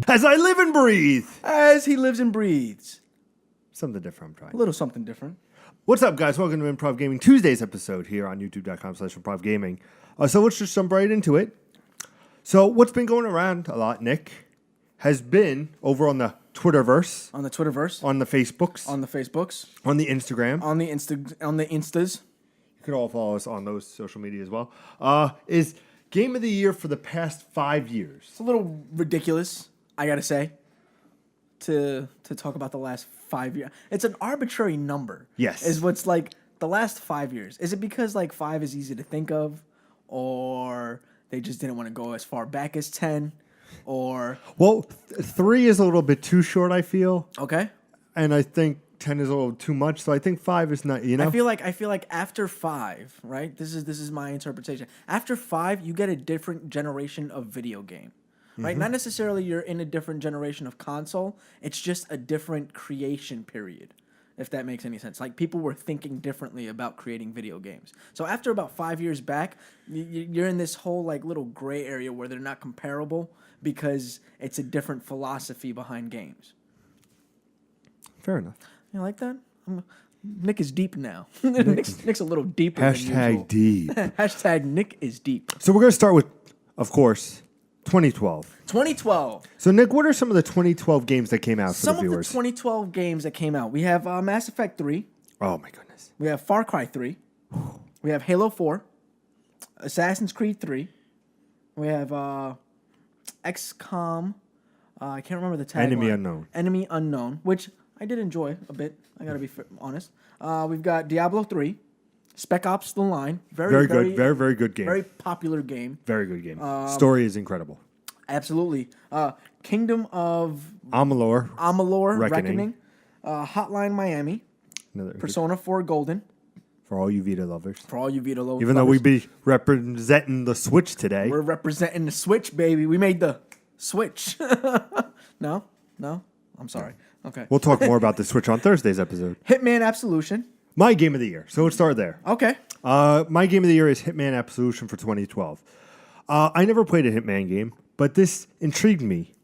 As I live and breathe. As he lives and breathes. Something different I'm trying. A little something different. What's up, guys? Welcome to Improv Gaming Tuesday's episode here on youtube.com/improvgaming. So let's just jump right into it. So what's been going around a lot, Nick, has been over on the Twitterverse. On the Twitterverse. On the Facebooks. On the Facebooks. On the Instagram. On the Instas. You could all follow us on those social media as well. Is Game of the Year for the past 5 years. It's a little ridiculous, I gotta say, to talk about the last 5 years. It's an arbitrary number. Yes. Is what's like the last 5 years. Is it because like 5 is easy to think of, or they just didn't want to go as far back as 10, or... Well, 3 is a little bit too short, I feel. Okay. And I think 10 is a little too much, so I think 5 is not, you know? I feel like after 5, right? This is my interpretation. After 5, you get a different generation of video game. Right? Not necessarily you're in a different generation of console. It's just a different creation period, if that makes any sense. Like, people were thinking differently about creating video games. So after about 5 years back, you're in this whole, like, little gray area where they're not comparable because it's a different philosophy behind games. Fair enough. You like that? Nick is deep now. Nick's a little deeper than usual. Hashtag deep. Hashtag Nick is deep. So we're going to start with, of course, 2012. 2012. So, Nick, what are some of the 2012 games that came out for Some the of the viewers? 2012 games that came out. We have Mass Effect 3. Oh, my goodness. We have Far Cry 3. We have Halo 4. Assassin's Creed 3. We have XCOM. I can't remember the tagline. Enemy Unknown. Enemy Unknown, which I did enjoy a bit. I got to be honest. We've got Diablo 3. Spec Ops: The Line. Very good. Very good game. Very popular game. Very good game. Story is incredible. Absolutely. Kingdom of Amalur. Reckoning. Hotline Miami. Persona 4 Golden. For all you Vita lovers. Even though we be representing the Switch today. We're representing the Switch, baby. We made the Switch. No? I'm sorry. Okay. We'll talk more about the Switch on Thursday's episode. Hitman Absolution. My game of the year. So let's start there. Okay. My game of the year is Hitman Absolution for 2012. I never played a Hitman game, but this intrigued me.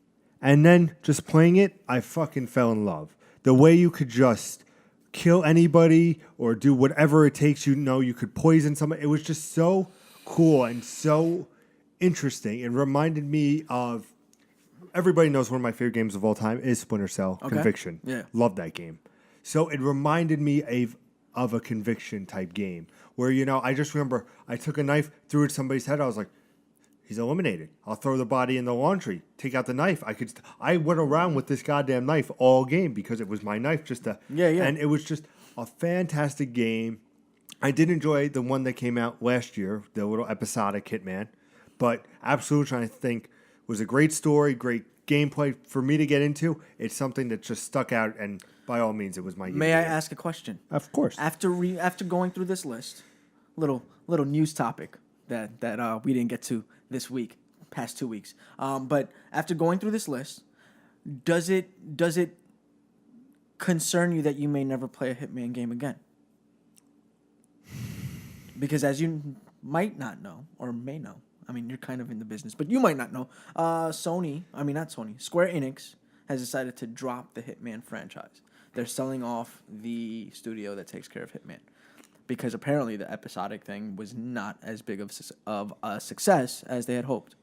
And then just playing it, I fucking fell in love. The way you could just kill anybody or do whatever it takes, you could poison somebody. It was just so cool and so interesting. It reminded me of, everybody knows one of my favorite games of all time is Splinter Cell, Conviction. Yeah. Love that game. So it reminded me of a Conviction type game where, I just remember I took a knife, threw it at somebody's head. I was like, he's eliminated. I'll throw the body in the laundry, take out the knife. I went around with this goddamn knife all game because it was my knife and it was just a fantastic game. I did enjoy the one that came out last year, the little episodic Hitman, but Absolution, I think, was a great story, great gameplay for me to get into. It's something that just stuck out, and by all means, it was my game. May I ask a question? Of course. After going through this list, little news topic that we didn't get to this week, past 2 weeks. But after going through this list, does it concern you that you may never play a Hitman game again? Because as you might not know, or may know, I mean, you're kind of in the business, but you might not know, Square Enix has decided to drop the Hitman franchise. They're selling off the studio that takes care of Hitman. Because apparently the episodic thing was not as big of a success as they had hoped.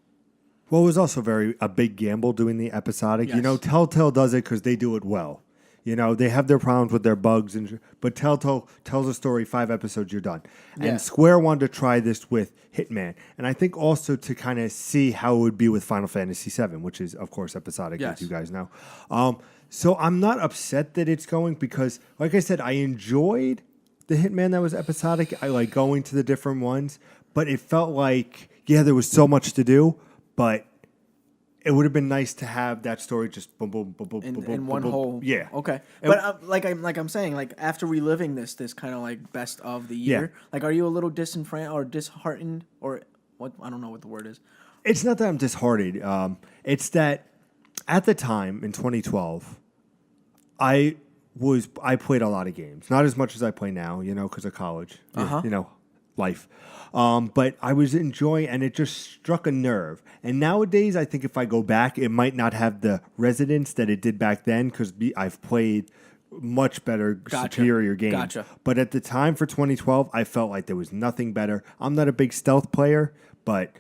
Well, it was also a big gamble doing the episodic. Yes. Telltale does it because they do it well. They have their problems with their bugs, but Telltale tells a story, 5 episodes, you're done. Yeah. And Square wanted to try this with Hitman. And I think also to kind of see how it would be with Final Fantasy VII, which is, of course, episodic, yes, as you guys know. So I'm not upset that it's going because, like I said, I enjoyed the Hitman that was episodic. I like going to the different ones, but it felt like, there was so much to do, but it would have been nice to have that story just boom, boom, boom, boom, in boom, one boom, whole. Yeah. Okay. But like I'm saying, like after reliving this kind of like best of the year, like are you a little disenfranchised or disheartened or what? I don't know what the word is. It's not that I'm disheartened. It's that at the time in 2012, I played a lot of games, not as much as I play now, because of college. life. But I was enjoying, and it just struck a nerve. And nowadays, I think if I go back, it might not have the resonance that it did back then because I've played much better, superior games. Gotcha. But at the time for 2012, I felt like there was nothing better. I'm not a big stealth player, but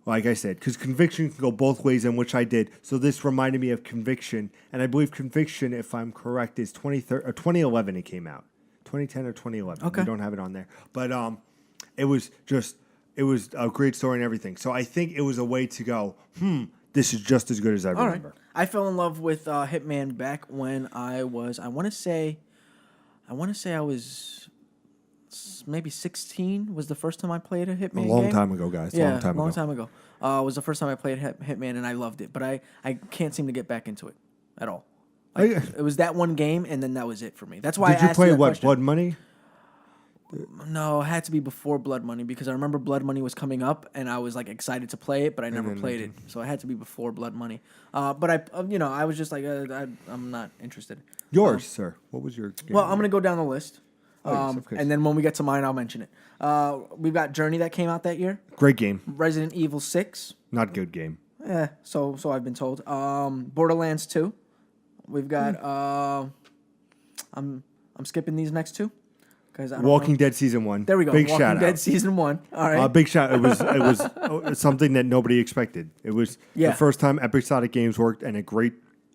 like I said, because Conviction can go both ways, in which I did. So this reminded me of Conviction, and I believe Conviction, if I'm correct, is 2011 it came out. 2010 or 2011. Okay. We don't have it on there. But it was a great story and everything. So I think it was a way to go, this is just as good as I remember. Right. I fell in love with Hitman back when I want to say I was maybe 16 was the first time I played a Hitman game. A long time ago, guys. Yeah, a long time ago. Was the first time I played Hitman, and I loved it. But I can't seem to get back into it at all. It was that one game, and then that was it for me. That's why Did you play what, Blood Money? No, it had to be before Blood Money because I remember Blood Money was coming up, and I was like excited to play it, but I never played it. So it had to be before Blood Money. But I was just like, I'm not interested. Yours, sir. What was your game? Well, I'm gonna go down the list, yes, of course. and then when we get to mine, I'll mention it. We've got Journey that came out that year. Great game. Resident Evil 6. Not good game. So I've been told. Borderlands 2. We've got. I'm skipping these next two. Walking Dead Season 1. There we go. Big Walking shout Dead out. Season 1. All right. Big shout. It was something that nobody expected. It was the first time Episodic Games worked, and a great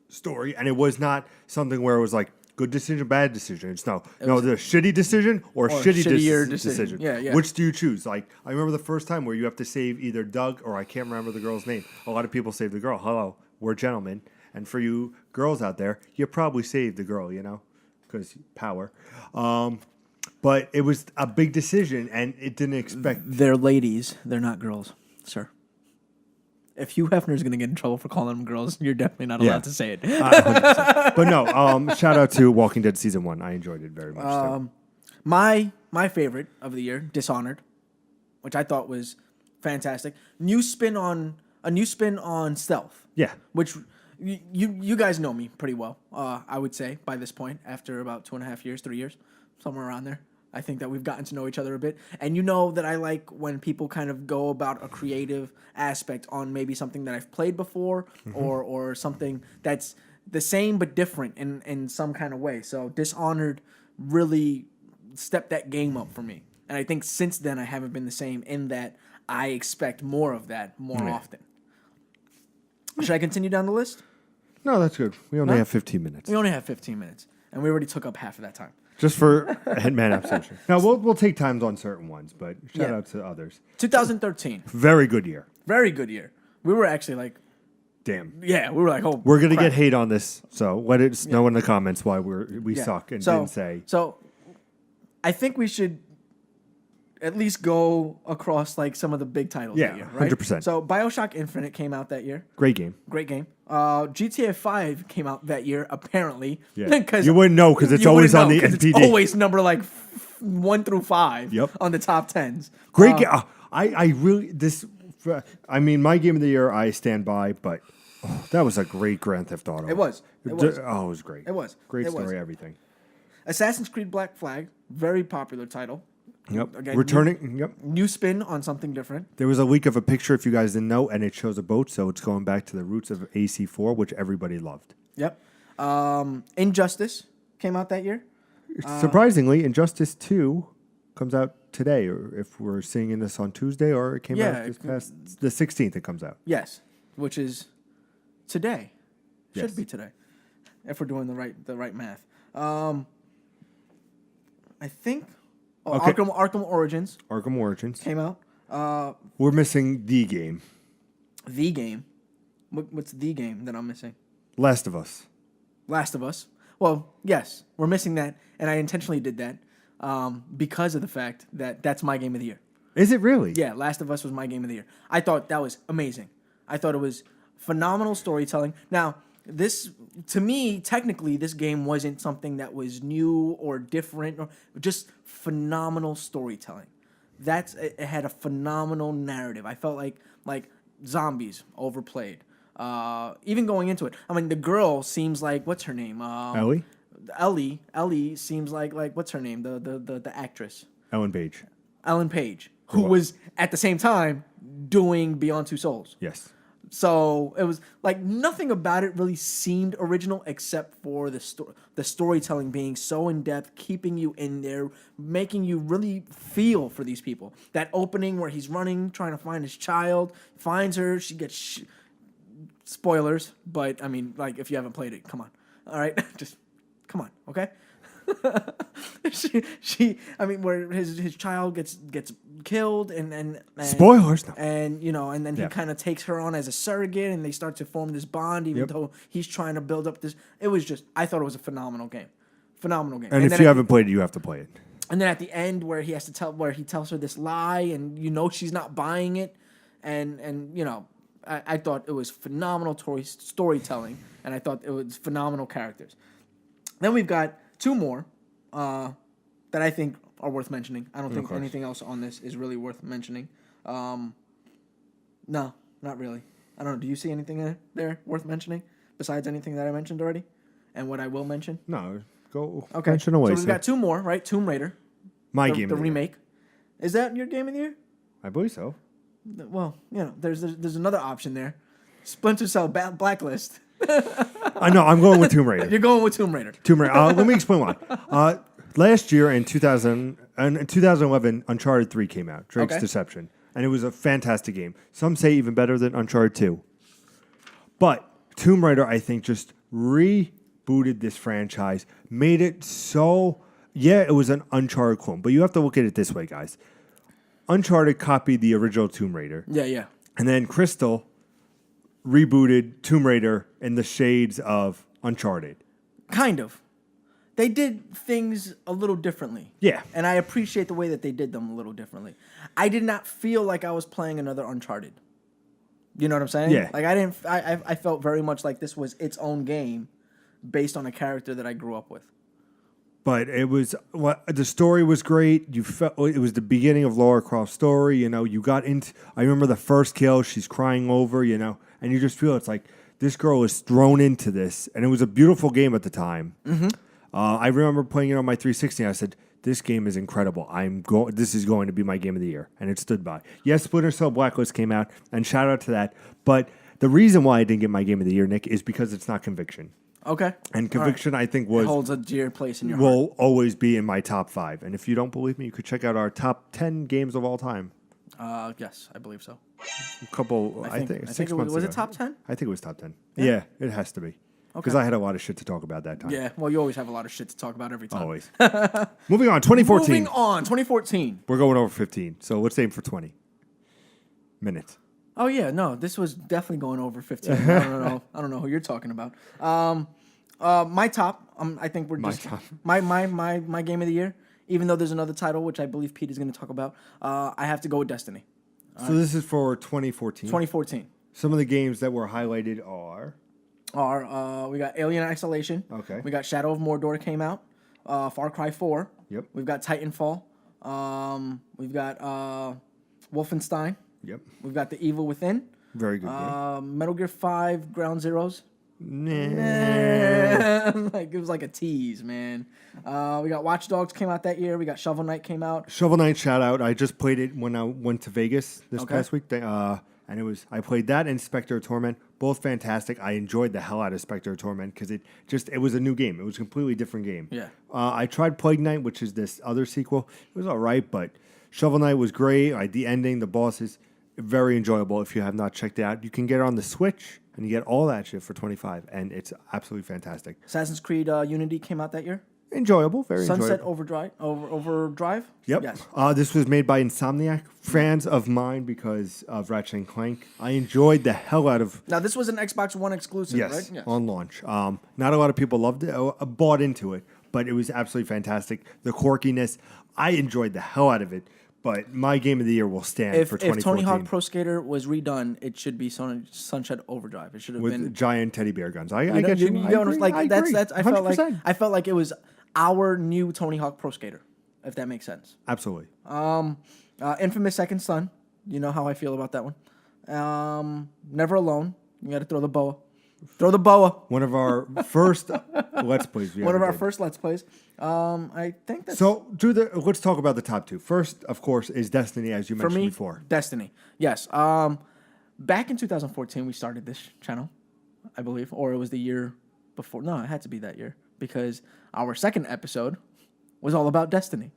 story. And it was not something where it was like good decision, bad decision. It's the shitty decision or shitty decision. Yeah. Which do you choose? Like I remember the first time where you have to save either Doug or I can't remember the girl's name. A lot of people save the girl. Hello, we're gentlemen. And for you girls out there, you probably saved the girl, because power. But it was a big decision, and it didn't expect. They're ladies. They're not girls, sir. If Hugh Hefner's going to get in trouble for calling them girls, you're definitely not allowed to say it. 100%. But no, shout out to Walking Dead Season 1. I enjoyed it very much. My favorite of the year, Dishonored, which I thought was fantastic. A new spin on stealth. Yeah. Which you guys know me pretty well, I would say, by this point, after about 2.5 years, 3 years, somewhere around there. I think that we've gotten to know each other a bit. And you know that I like when people kind of go about a creative aspect on maybe something that I've played before or something that's the same but different in some kind of way. So Dishonored really stepped that game up for me. And I think since then I haven't been the same in that I expect more of that more often. Should I continue down the list? No, that's good. We only have 15 minutes. We only have 15 minutes. And we already took up half of that time. Just for Hitman Absolution. Now, we'll take times on certain ones, but shout out to others. 2013. Very good year. Very good year. We were actually like... Damn. Yeah, we were like, oh, we're going to get hate on this, so let us know in the comments why we suck and didn't say. So, I think we should at least go across like some of the big titles that year, right? 100%. So, BioShock Infinite came out that year. Great game. Great game. GTA 5 came out that year, apparently. Yeah. You wouldn't know because it's always on the NPD. It's always number like 1 through 5 on the top 10s. Great game. My game of the year I stand by, but that was a great Grand Theft Auto. It was. It was great. It was. Great story, everything. Assassin's Creed Black Flag, very popular title. Yep. Again, Returning. New spin on something different. There was a leak of a picture, if you guys didn't know, and it shows a boat, so it's going back to the roots of AC4, which everybody loved. Yep. Injustice came out that year. Surprisingly, Injustice 2 comes out today, or if we're seeing this on Tuesday, or it came out this past the 16th. It comes out. Yes, which is today. Yes. Should be today, if we're doing the right math. I think. Okay. Arkham Origins. Arkham Origins came out. We're missing the game. The game. What's the game that I'm missing? Last of Us. Last of Us. Well, yes, we're missing that, and I intentionally did that because of the fact that that's my game of the year. Is it really? Yeah, Last of Us was my game of the year. I thought that was amazing. I thought it was phenomenal storytelling. Now, to me, technically, this game wasn't something that was new or different, or just phenomenal storytelling. It had a phenomenal narrative. I felt like zombies overplayed. Even going into it, I mean, the girl seems like, what's her name? Ellie. Ellie seems like what's her name? The actress. Ellen Page. Ellen Page, who was at the same time doing Beyond Two Souls. Yes. So it was like nothing about it really seemed original except for the storytelling being so in depth, keeping you in there, making you really feel for these people. That opening where he's running, trying to find his child, finds her, she gets spoilers, but I mean, like if you haven't played it, come on, all right, just come on, okay. I mean, where his child gets killed and Spoilers. No. and and then he kind of takes her on as a surrogate, and they start to form this bond, even though he's trying to build up this. It was just, I thought it was a phenomenal game. And if you haven't played it, you have to play it. And then at the end, where he tells her this lie, and she's not buying it, and I thought it was phenomenal storytelling, and I thought it was phenomenal characters. Then we've got two more that I think are worth mentioning. I don't think anything else on this is really worth mentioning. No, not really. I don't know. Do you see anything there worth mentioning besides anything that I mentioned already and what I will mention? No, go okay. mention away. So we've got two more, right? Tomb Raider. My game of the remake. Year. Is that your game of the year? I believe so. Well, there's another option there. Splinter Cell Blacklist. I know. I'm going with Tomb Raider. You're going with Tomb Raider. Tomb Raider. Let me explain why. Last year in 2011, Uncharted 3 came out. Drake's Deception, and it was a fantastic game. Some say even better than Uncharted 2. But Tomb Raider, I think, just rebooted this franchise, made it so. Yeah, it was an Uncharted clone, but you have to look at it this way, guys. Uncharted copied the original Tomb Raider. Yeah. And then Crystal rebooted Tomb Raider in the shades of Uncharted. Kind of. They did things a little differently. Yeah. And I appreciate the way that they did them a little differently. I did not feel like I was playing another Uncharted. You know what I'm saying? Yeah. Like I felt very much like this was its own game based on a character that I grew up with. But it was the story was great. You felt it was the beginning of Lara Croft's story. You got into. I remember the first kill. She's crying over. And you just feel it's like this girl is thrown into this, and it was a beautiful game at the time. Mm-hmm. I remember playing it on my 360. And I said, "This game is incredible. This is going to be my game of the year," and it stood by. Yes, Splinter Cell Blacklist came out, and shout out to that. But the reason why I didn't get my game of the year, Nick, is because it's not Conviction. Okay. And Conviction, I think, holds a dear place in your heart. Will always be in my top 5. And if you don't believe me, you could check out our top 10 games of all time. Yes, I believe so. I think 6 months was ago. it top 10? I think it was top 10. Yeah, it has to be. Because I had a lot of shit to talk about that time. Yeah, well, you always have a lot of shit to talk about every time. Always. Moving on, 2014. Moving on, 2014. We're going over 15, so let's aim for 20 minutes. Oh yeah, no, this was definitely going over 15. I don't know who you're talking about. My top. I think we're just my game of the year. Even though there's another title which I believe Pete is going to talk about, I have to go with Destiny. So this is for 2014. 2014. Some of the games that were highlighted are we got Alien Isolation. Okay. We got Shadow of Mordor came out. Far Cry 4. Yep. We've got Titanfall. We've got Wolfenstein. Yep. We've got The Evil Within. Very good game. Metal Gear 5 Ground Zeroes. Nah. Like it was like a tease, man. We got Watch Dogs came out that year. We got Shovel Knight came out. Shovel Knight, shout out. I just played it when I went to Vegas this past week. And I played that and Spectre of Torment, both fantastic. I enjoyed the hell out of Spectre of Torment because it was a new game. It was a completely different game. Yeah. I tried Plague Knight, which is this other sequel. It was all right, but Shovel Knight was great. The ending, the bosses, very enjoyable. If you have not checked it out, you can get it on the Switch and you get all that shit for $25, and it's absolutely fantastic. Assassin's Creed Unity came out that year. Enjoyable, very Sunset enjoyable. Overdrive. Yep. Yes. This was made by Insomniac, fans of mine because of Ratchet and Clank. I enjoyed the hell out of. Now this was an Xbox One exclusive, right? Yes, on launch. Not a lot of people loved it, bought into it, but it was absolutely fantastic. The quirkiness, I enjoyed the hell out of it. But my game of the year will stand for 2014. If Tony Hawk Pro Skater was redone, it should be Sunset Overdrive. It should have been with giant teddy bear guns. I get you. I agree. Like I agree. I felt like it was our new Tony Hawk Pro Skater, if that makes sense. Absolutely. Infamous Second Son. You know how I feel about that one. Never Alone. You got to throw the boa. Throw the boa. One of our first Let's Plays. One of our first Let's Plays. I think that's... So, let's talk about the top two. First, of course, is Destiny, as you mentioned before. Destiny. Yes. Back in 2014, we started this channel, I believe. Or it was the year before. No, it had to be that year. Because our second episode was all about Destiny.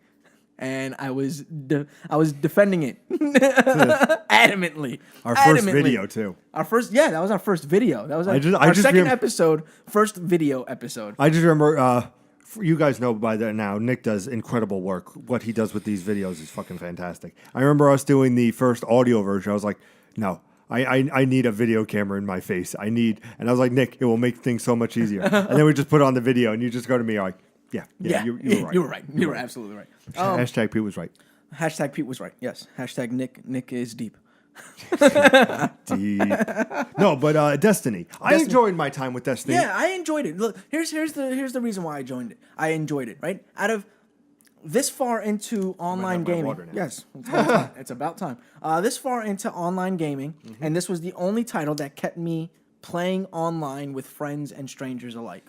And I was defending it adamantly. Our first video too. That was our first video. That was our second episode, first video episode. I just remember, you guys know by that now, Nick does incredible work. What he does with these videos is fucking fantastic. I remember us doing the first audio version. I was like, no, I need a video camera in my face. And I was like, Nick, it will make things so much easier. And then we just put on the video, and you just go to me like, yeah, you were right. You were right. You were absolutely right. Hashtag Pete was right. Hashtag Pete was right. Yes. Hashtag Nick is deep. Deep. No, but Destiny. I enjoyed my time with Destiny. Yeah, I enjoyed it. Look, here's the reason why I joined it. I enjoyed it. Right out of this far into online gaming. Yes, it's about time. This far into online gaming, and this was the only title that kept me playing online with friends and strangers alike.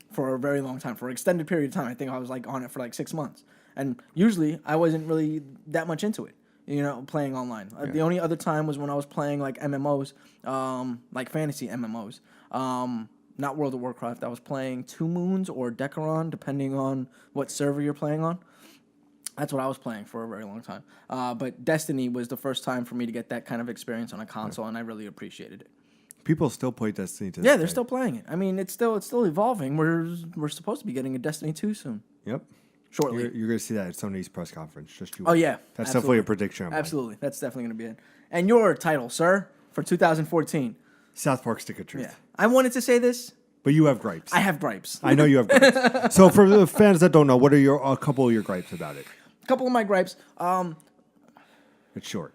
For a very long time, for an extended period of time. I think I was like on it for like 6 months. And usually I wasn't really that much into it, playing online. The only other time was when I was playing like MMOs, like fantasy MMOs. Not World of Warcraft. I was playing Two Moons or Decaron, depending on what server you're playing on. That's what I was playing for a very long time. But Destiny was the first time for me to get that kind of experience on a console, and I really appreciated it. People still play Destiny to this Yeah, they're day. still playing it. I mean, it's still evolving. We're supposed to be getting a Destiny 2 soon. Yep. Shortly. You're going to see that at Sony's press conference. Just you. Oh, yeah. That's definitely a prediction. Of mine. Absolutely. That's definitely going to be it. And your title, sir, for 2014. South Park Stick of Truth. Yeah. I wanted to say this. But you have gripes. I have gripes. I know you have gripes. So for the fans that don't know, what are a couple of your gripes about it? A couple of my gripes. It's short.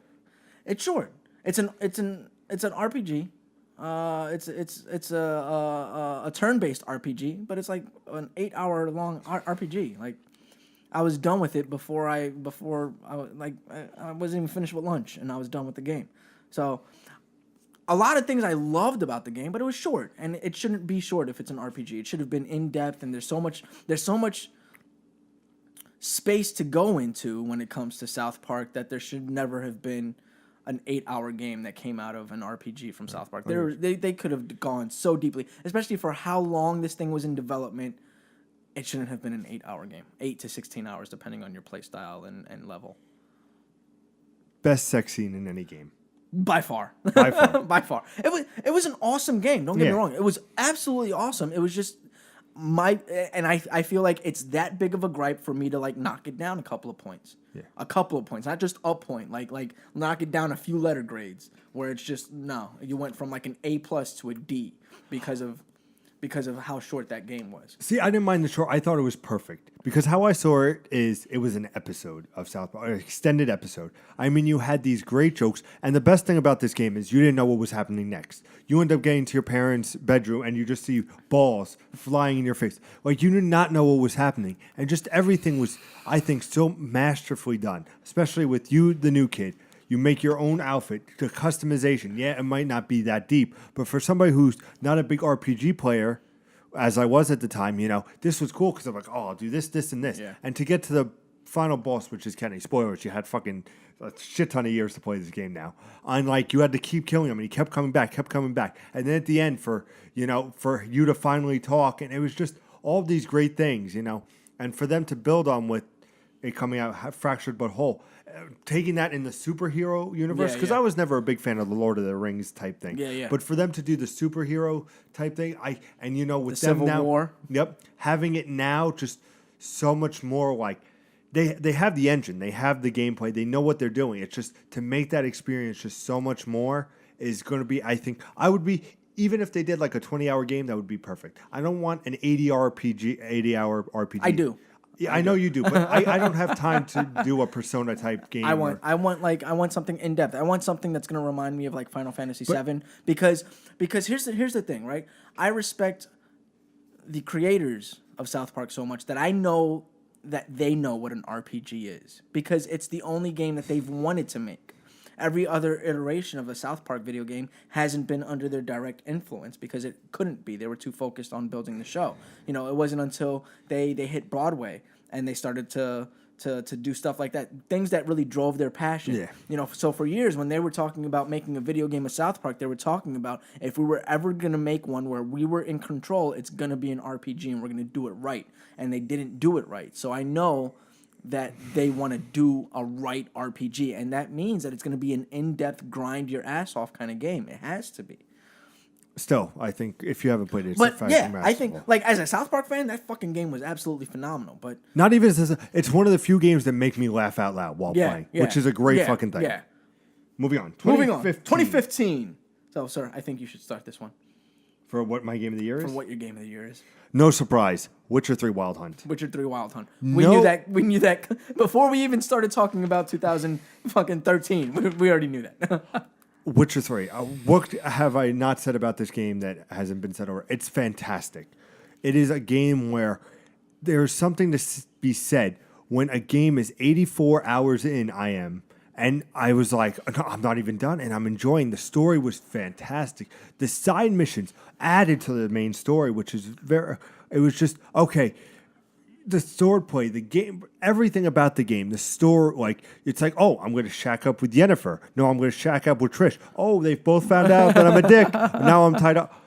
It's short. It's an RPG. It's a turn-based RPG, but it's like an 8-hour long RPG. Like, I was done with it before I wasn't even finished with lunch, and I was done with the game. So, a lot of things I loved about the game, but it was short, and it shouldn't be short if it's an RPG. It should have been in depth, and there's so much space to go into when it comes to South Park that there should never have been an 8-hour game that came out of an RPG from South Park. They could have gone so deeply, especially for how long this thing was in development. It shouldn't have been an 8-hour game. 8 to 16 hours, depending on your play style and level. Best sex scene in any game. By far. By far. It was an awesome game. Don't get me wrong. It was absolutely awesome. It was just I feel like it's that big of a gripe for me to like knock it down a couple of points. Yeah. A couple of points, not just a point. Like knock it down a few letter grades where it's just you went from like an A+ to a D because of how short that game was. See, I didn't mind the short. I thought it was perfect because how I saw it is it was an episode of South Park, an extended episode. I mean, you had these great jokes, and the best thing about this game is you didn't know what was happening next. You end up getting to your parents' bedroom, and you just see balls flying in your face. Like, you did not know what was happening, and just everything was, I think, so masterfully done, especially with you, the new kid. You make your own outfit, the customization. Yeah, it might not be that deep, but for somebody who's not a big RPG player, as I was at the time, this was cool because I'm like, oh, I'll do this, this, and this. Yeah. And to get to the final boss, which is Kenny, spoilers, you had fucking a shit ton of years to play this game now. And like, you had to keep killing him, and he kept coming back. And then at the end, for you to finally talk, and it was just all these great things, and for them to build on with it coming out fractured but whole. Taking that in the superhero universe, because I was never a big fan of the Lord of the Rings type thing. Yeah. But for them to do the superhero type thing, with the them Civil now, War. Yep, having it now just so much more like they have the engine, they have the gameplay, they know what they're doing. It's just to make that experience just so much more is going to be. I think I would be. Even if they did like a 20-hour game, that would be perfect. I don't want an 80-hour RPG. I do. Yeah, I know you do, but I don't have time to do a Persona type game. I want something in depth. I want something that's gonna remind me of like Final Fantasy VII because here's the thing, right? I respect the creators of South Park so much that I know that they know what an RPG is because it's the only game that they've wanted to make. every other iteration of a South Park video game hasn't been under their direct influence because it couldn't be. They were too focused on building the show. You know, it wasn't until they hit Broadway and they started to do stuff like that, things that really drove their passion. Yeah. You know, so for years when they were talking about making a video game of South Park, they were talking about if we were ever going to make one where we were in control, it's going to be an RPG and we're going to do it right. And they didn't do it right. So I know that they want to do a right RPG, and that means that it's going to be an in-depth, grind your ass off kind of game. It has to be. Still, I think if you haven't played it, it's But fucking yeah, masterful. I think like as a South Park fan, that fucking game was absolutely phenomenal. But Not even as it's one of the few games that make me laugh out loud while playing, which is a great fucking thing. Yeah. Moving on. Moving on. 2015. So, sir, I think you should start this one. For what my game of the year is? For what your game of the year is. No surprise. Witcher 3 Wild Hunt. Witcher 3 Wild Hunt. No. We knew that before we even started talking about 2013. We already knew that. Witcher 3. What have I not said about this game that hasn't been said over? It's fantastic. It is a game where there's something to be said when a game is 84 hours in, and I was like, no, I'm not even done, and I'm enjoying. The story was fantastic. The side missions added to the main story, which is it was just, okay, the swordplay, the game, everything about the game, the story, like, it's like, oh, I'm going to shack up with Yennefer. No, I'm going to shack up with Trish. Oh, they've both found out that I'm a dick. Now I'm tied up.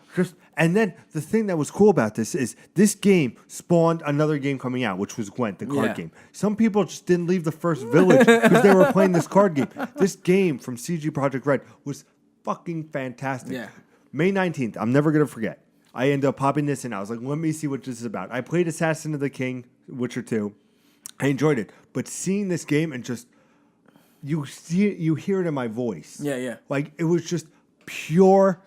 And then the thing that was cool about this is this game spawned another game coming out, which was Gwent, the card game. Some people just didn't leave the first village because they were playing this card game. This game from CG Projekt Red was fucking fantastic. Yeah. May 19th, I'm never going to forget. I ended up popping this in. I was like, let me see what this is about. I played Assassin of the King, Witcher 2. I enjoyed it. But seeing this game and just, you hear it in my voice. Yeah. Like, it was just pure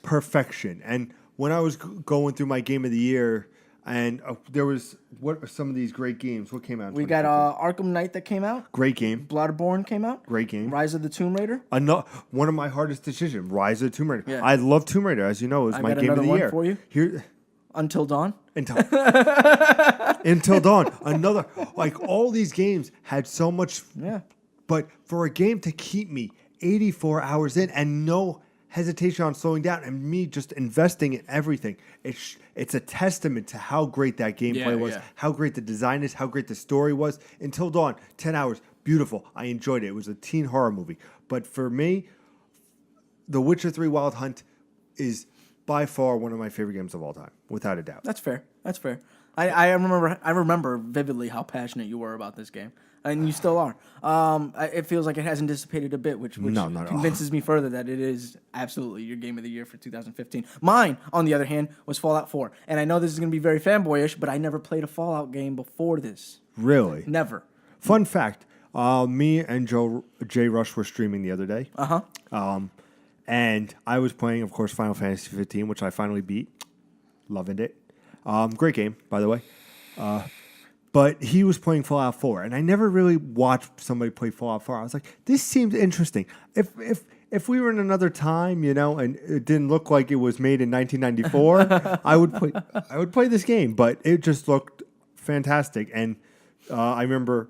perfection. And when I was going through my game of the year, and there was, what are some of these great games? What came out? We got Arkham Knight that came out. Great game. Bloodborne came out. Great game. Rise of the Tomb Raider. One of my hardest decisions, Rise of the Tomb Raider. Yeah. I love Tomb Raider, as you know, is my got game of the another year. one for you. Here, Until Dawn. Until Dawn. Another, like, all these games had so much. Yeah. But for a game to keep me 84 hours in and no hesitation on slowing down and me just investing in everything, it's a testament to how great that gameplay was, how great the design is, how great the story was. Until Dawn, 10 hours, beautiful. I enjoyed it. It was a teen horror movie. But for me, The Witcher 3 Wild Hunt is by far one of my favorite games of all time, without a doubt. That's fair. I remember vividly how passionate you were about this game, and you still are. It feels like it hasn't dissipated a bit, which No, not at all. convinces me further that it is absolutely your game of the year for 2015. Mine, on the other hand, was Fallout 4, and I know this is going to be very fanboyish, but I never played a Fallout game before this. Really? Never. Fun fact, me and Jay Rush were streaming the other day. And I was playing, of course, Final Fantasy 15, which I finally beat. Loving it. Great game, by the way. But he was playing Fallout 4, and I never really watched somebody play Fallout 4. I was like, this seems interesting. If we were in another time, and it didn't look like it was made in 1994, I would play this game. But it just looked fantastic, and I remember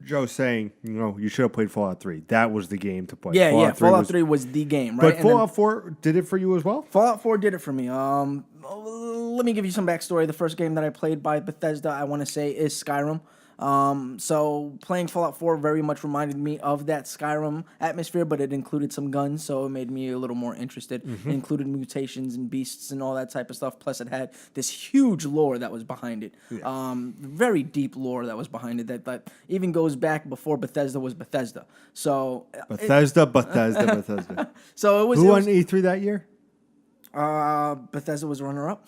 Joe saying, you should have played Fallout 3. That was the game to play. Fallout 3 was the game, right? But Fallout 4 did it for you as well? Fallout 4 did it for me. Let me give you some backstory. The first game that I played by Bethesda, I want to say, is Skyrim. So playing Fallout 4 very much reminded me of that Skyrim atmosphere, but it included some guns, so it made me a little more interested. It included mutations and beasts and all that type of stuff. Plus, it had this huge lore that was behind it. Very deep lore that was behind it that even goes back before Bethesda was Bethesda. So Bethesda. So it was. Who won E3 that year? Bethesda was runner-up.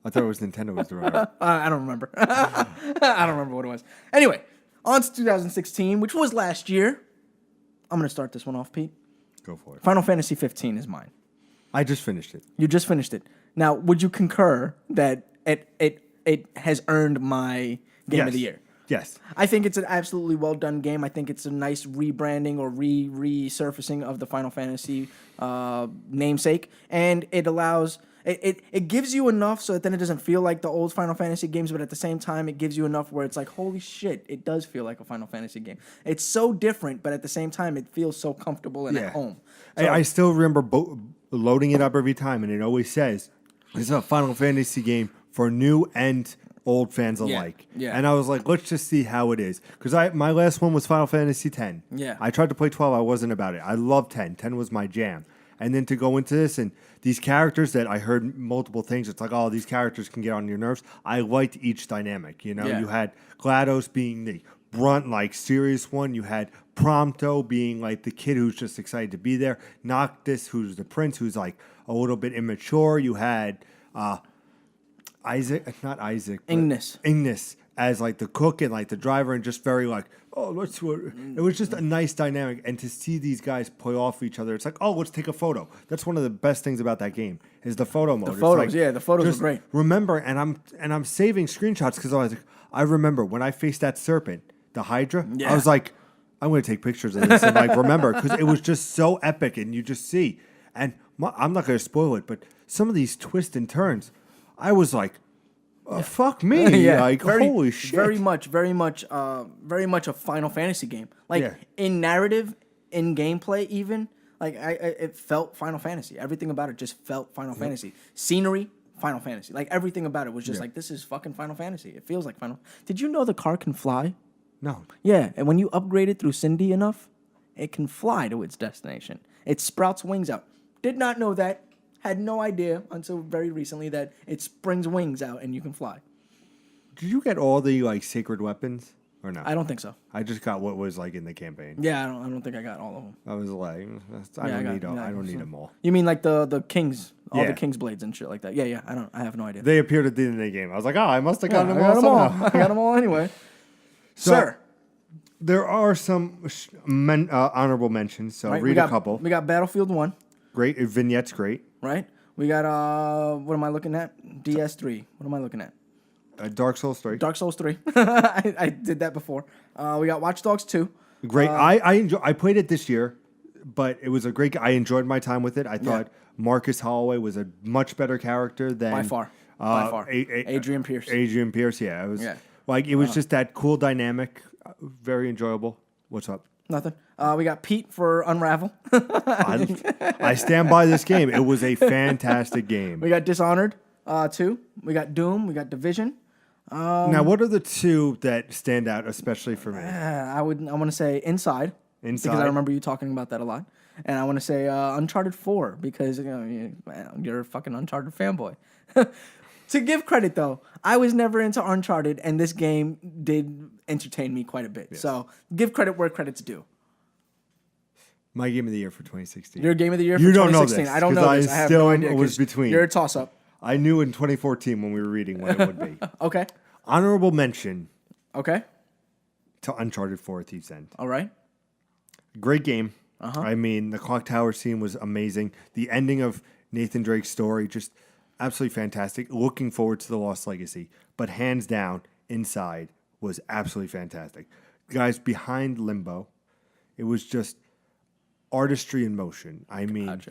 I thought it was Nintendo was the runner-up. I don't remember. I don't remember what it was. Anyway, on to 2016, which was last year. I'm going to start this one off, Pete. Go for it. Final Fantasy 15 is mine. I just finished it. You just finished it. Now, would you concur that it has earnd my game of the year? Yes. I think it's an absolutely well done game. I think it's a nice rebranding or resurfacing of the Final Fantasy namesake, and it it gives you enough so that then it doesn't feel like the old Final Fantasy games, but at the same time, it gives you enough where it's like, holy shit, it does feel like a Final Fantasy game. It's so different, but at the same time, it feels so comfortable and at home. So, I still remember loading it up every time, and it always says, it's a Final Fantasy game for new and old fans alike. Yeah. And I was like, let's just see how it is. Because my last one was Final Fantasy X. Yeah. I tried to play 12. I wasn't about it. I loved 10. 10 was my jam. And then to go into this and these characters that I heard multiple things, it's like, oh, these characters can get on your nerves. I liked each dynamic. You know, you had GLaDOS being the brunt, like serious one. You had Prompto being like the kid who's just excited to be there. Noctis, who's the prince, who's like a little bit immature. You had Ignis as like the cook and like the driver, and just very like, oh, let's do it. It was just a nice dynamic, and to see these guys play off each other, it's like, oh, let's take a photo. That's one of the best things about that game is the photo mode. The photos, like, the photos are great. Remember, and I'm saving screenshots because I remember when I faced that serpent, the Hydra. I was like, I'm going to take pictures of this and like remember, because it was just so epic, and you just see, and I'm not going to spoil it, but some of these twists and turns, I was like, fuck me. Like, holy shit. Very much a Final Fantasy game. Like in narrative, in gameplay even, like it felt Final Fantasy. Everything about it just felt Final Fantasy. Scenery, Final Fantasy. Like everything about it was just like, this is fucking Final Fantasy. It feels like Final. Did you know the car can fly? No. Yeah, and when you upgrade it through Cindy enough, it can fly to its destination. It sprouts wings out. Did not know that. Had no idea until very recently that it springs wings out and you can fly. Did you get all the like sacred weapons or no? I don't think so. I just got what was like in the campaign. Yeah, I don't think I got all of them. I was like, I don't need them all. You mean like the kings, the king's blades and shit like that? Yeah. I have no idea. They appeared at the end of the game. I was like, oh, I must have gotten them all somehow. I got them all anyway. So, sir, there are some honorable mentions. So read a couple. We got Battlefield 1. Great vignettes, great. Right. We got what am I looking at? DS3. What am I looking at? Dark Souls 3. Dark Souls 3. I did that before. We got Watch Dogs 2. Great. I played it this year, but it was a great. I enjoyed my time with it. I thought Marcus Holloway was a much better character than by far. Adrian Pierce. Adrian Pierce. Yeah. It was like it was just that cool dynamic. Very enjoyable. What's up? Nothing. We got Pete for Unravel. I stand by this game. It was a fantastic game. We got Dishonored 2. We got Doom. We got Division. Now, what are the two that stand out, especially for me? I want to say Inside. Because I remember you talking about that a lot. And I want to say Uncharted 4 because you're a fucking Uncharted fanboy. To give credit, though, I was never into Uncharted, and this game did entertain me quite a bit. Yes. So give credit where credit's due. My game of the year for 2016. Your game of the year for 2016. You don't know this. I don't know this. I have no idea. Was between. You're a toss-up. I knew in 2014 when we were reading what it would be. Okay. Honorable mention. Okay. To Uncharted 4 Thief's End. All right. Great game. I mean, the clock tower scene was amazing. The ending of Nathan Drake's story, just absolutely fantastic. Looking forward to the Lost Legacy. But hands down, Inside was absolutely fantastic. Guys, behind Limbo, it was just artistry in motion. I mean,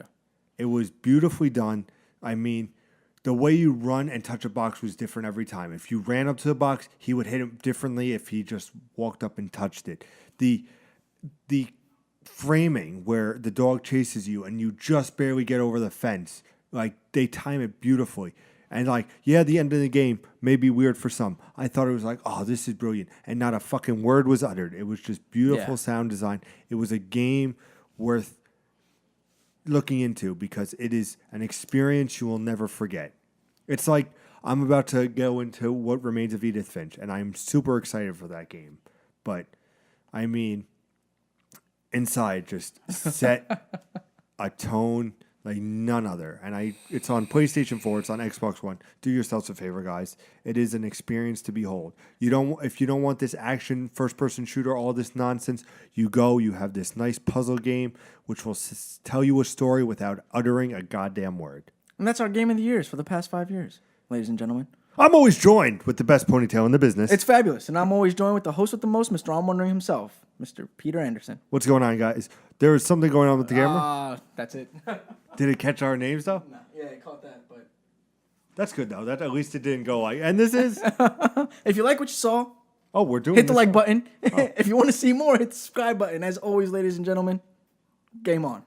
It was beautifully done. I mean, the way you run and touch a box was different every time. If you ran up to the box, he would hit it differently if he just walked up and touched it. The framing where the dog chases you and you just barely get over the fence, like they time it beautifully. And like, the end of the game may be weird for some. I thought it was like, oh, this is brilliant. And not a fucking word was uttered. It was just beautiful sound design. It was a game worth looking into because it is an experience you will never forget. It's like I'm about to go into What Remains of Edith Finch, and I'm super excited for that game. But, I mean, Inside just set a tone like none other. And it's on PlayStation 4, it's on Xbox One. Do yourselves a favor, guys. It is an experience to behold. If you don't want this action, first-person shooter, all this nonsense, you have this nice puzzle game which will tell you a story without uttering a goddamn word. And that's our game of the years for the past 5 years, ladies and gentlemen. I'm always joined with the best ponytail in the business. It's fabulous. And I'm always joined with the host with the most, Mr. I'm Wondering himself, Mr. Peter Anderson. What's going on, guys? There is something going on with the camera? That's it. Did it catch our names, though? No. Yeah, it caught that, but That's good though. That at least it didn't go like. And this is. If you like what you saw, Oh, we're doing. hit the this like one? button. If you want to see more, hit the subscribe button. As always, ladies and gentlemen, game on.